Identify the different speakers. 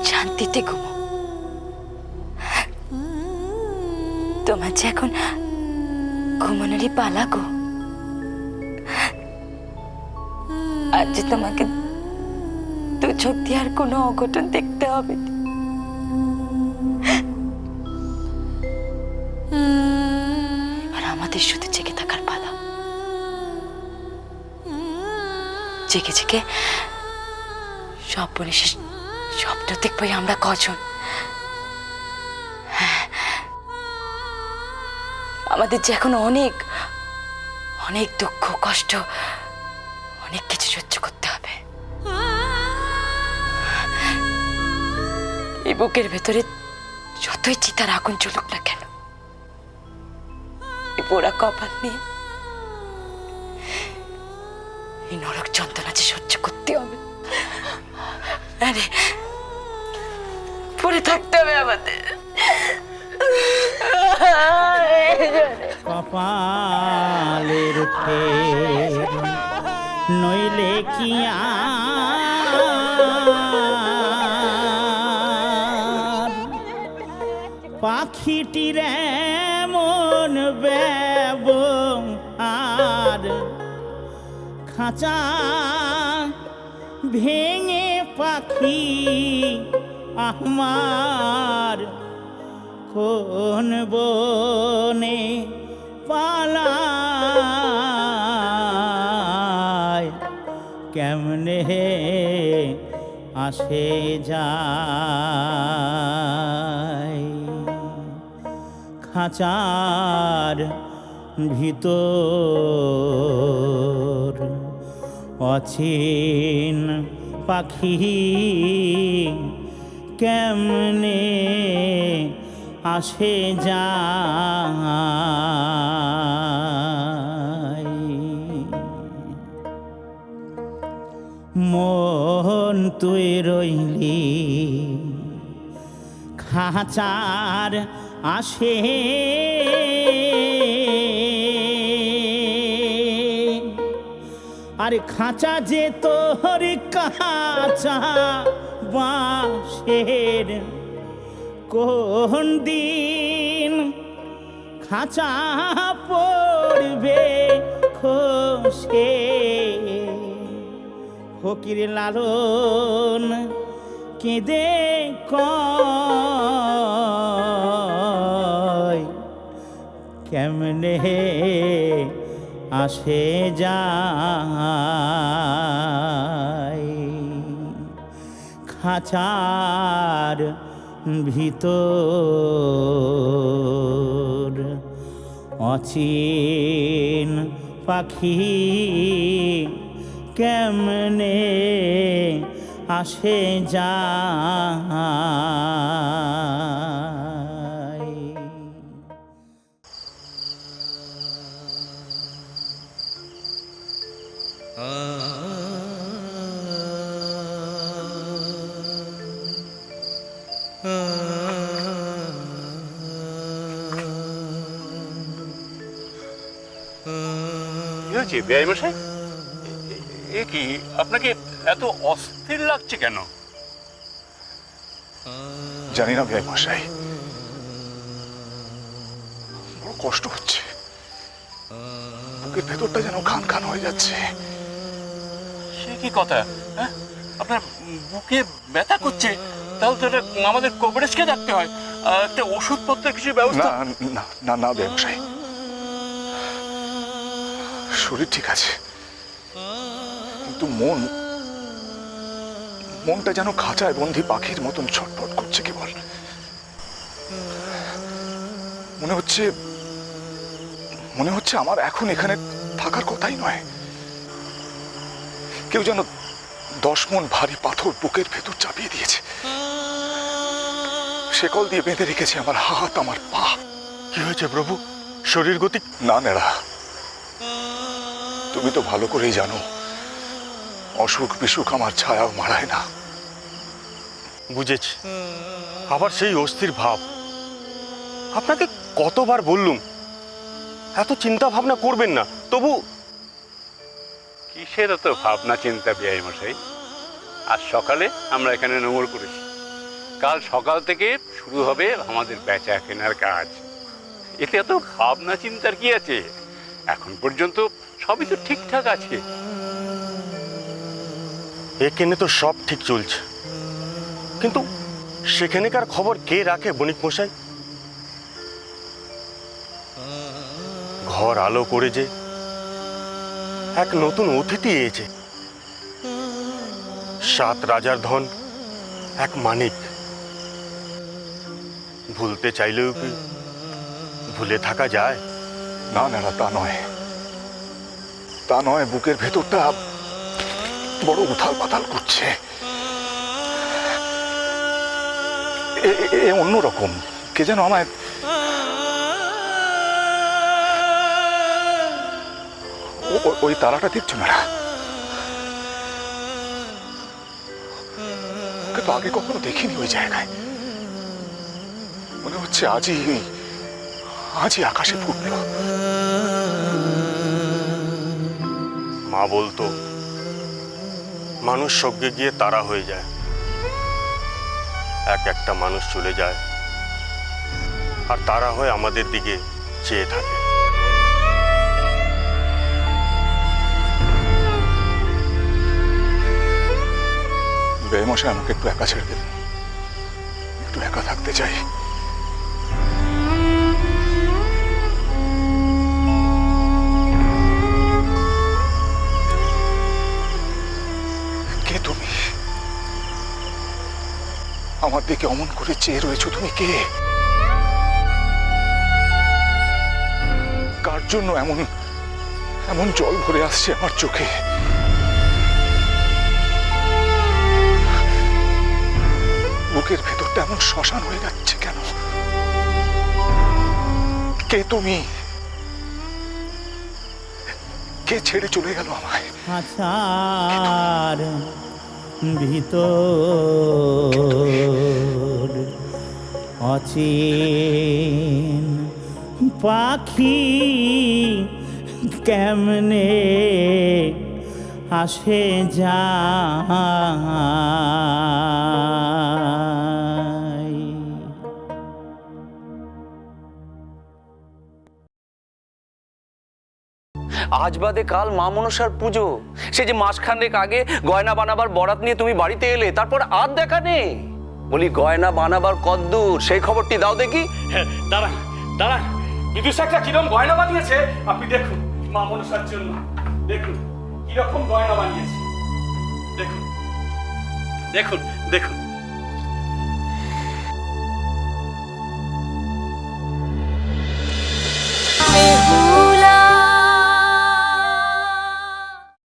Speaker 1: শান্তিতে ঘুমো। তোমার যে এখন ঘুমানোরই পালা গো। আজ যে তোমাকে দু চোখ দিয়ে আর কোনো অঘটন দেখতে হবে না। আর আমাদের শুধু জেগে থাকার পালা। জেগে জেগে স্বপ্ন দেখবো আমরা কজন। আমাদের যে এখন অনেক অনেক দুঃখ কষ্ট অনেক কিছু সহ্য করতে হবে। এই বুকের ভেতরে যতই চিতার আগুন জ্বলুক না কেন, এই পোড়া কপাল নিয়ে এই নরক যন্ত্রণা যে সহ্য করতে হবে। আরে পড়ে থাকতে হবে আমাদের।
Speaker 2: কপালের ফের নইলে কি আর পাখিটির এমন ব্যবহার খাঁচা ভেঙে পাখি আমার কোন বনে পালায় কেমনে আসে যায় খাঁচার ভিতর অচিন পাখি কেমনে আসে যায় মন তুই রইলি খাঁচার আসে আরে খাঁচা যে তোর কাঁচা বাঁশের কোন দিন খাঁচা পড়বে খসে ফকির লালন কেঁদে কয় কেমনে আসে যায় খাঁচার ভিতর অচিন পাখি কেমনে আসে যায়
Speaker 3: বেআই মশাই, এ কি আপনাকে এত অস্থির লাগছে কেন?
Speaker 4: জানি না বেআই মশাই, বড় কষ্ট হচ্ছে। বুকের ভেতরটা যেন খান খান হয়ে যাচ্ছে।
Speaker 3: সে কি কথা? হ্যাঁ, আপনার বুকে ব্যথা করছে? তাহলে তো এটা আমাদের কভারেজকে ডাকতে হয়, একটা ওষুধপত্রের কিছু ব্যবস্থা।
Speaker 4: না না না বেআই মশাই, শরীর ঠিক আছে, কিন্তু মনটা যেন খাঁচায় বন্দি পাখির মতন ছটফট করছে কেবল। মনে হচ্ছে আমার এখন এখানে থাকার কথাই নয়। কেউ যেন 10 মণ ভারী পাথর বুকের ভেতর চাপিয়ে দিয়েছে, শেকল দিয়ে বেঁধে রেখেছে আমার হাত আমার পা।
Speaker 3: কি হয়েছে প্রভু? শরীর গতি?
Speaker 4: না নেড়া, তুমি তো ভালো করেই জানো অসুখ বিসুখ আমার ছায়াও মারায় না।
Speaker 5: বুঝেছি, আবার সেই অস্থির ভাব। আপনাকে কতবার বললুম এত চিন্তা ভাবনা করবেন না, তবু
Speaker 3: কিসের এত ভাবনা চিন্তা বেআই মশাই? আজ সকালে আমরা এখানে নোংর করেছি,
Speaker 6: কাল সকাল থেকে শুরু হবে আমাদের বেচা কেনার কাজ। এতে এত ভাবনা চিন্তার কি আছে? এখন পর্যন্ত সবই তো ঠিকঠাক আছে।
Speaker 5: এখানে তো সব ঠিক চলছে, কিন্তু সেখানেকার খবর কে রাখে বণিক মশাই? ঘর আলো করে যে এক নতুন অতিথি এসেছে, 7 রাজার ধন এক মানিক। ভুলতে চাইলেও কি ভুলে থাকা যায়?
Speaker 4: না না, তা নয়, তা নয়। বুকের ভেতরটা বড় উথাল পাতাল করছে। এ অন্যরকম। কে যেন আমায় ওই তারাটা দেখছো না? ওকে তো আগে কখনো দেখিনি ওই জায়গায়। মনে হচ্ছে আজই আকাশে ফুটলো।
Speaker 5: মা বলতো মানুষ স্বর্গে গিয়ে তারা হয়ে যায়, একটা মানুষ চলে যায় আর তারা হয়ে আমাদের দিকে চেয়ে থাকে।
Speaker 4: বেমশাই, আমাকে একটু একা ছেড়ে দেবেন। একটু একা থাকতে চাই। কে তুমি? আমার দিকে অমন করে চেয়ে রয়েছো, তুমি কে? কার জন্য এমন এমন জল ভরে আসছে আমার চোখে? বুকের ভেতরটা এমন শ্মশান হয়ে যাচ্ছে কেন? কে তুমি? কে ছেড়ে চলে গেল আমায়?
Speaker 2: আছার ভিতর অচিন পাখি কেমনে আসে যায়।
Speaker 7: আজ বাদে কাল মা মনসার পুজো। সে যে মাসখানেক আগে গয়না বানাবার বরাত নিয়ে তুমি বাড়িতে এলে, তারপর আর দেখা নেই। বলি গয়না বানাবার কদ্দূর সেই খবরটি দাও দেখি।
Speaker 5: দাঁড়ান দাঁড়ান, বিদুষ একটা কিরকম গয়না বানিয়েছে আপনি দেখুন। মা মনসার জন্য দেখুন কিরকম গয়না বানিয়েছে। দেখুন দেখুন দেখুন।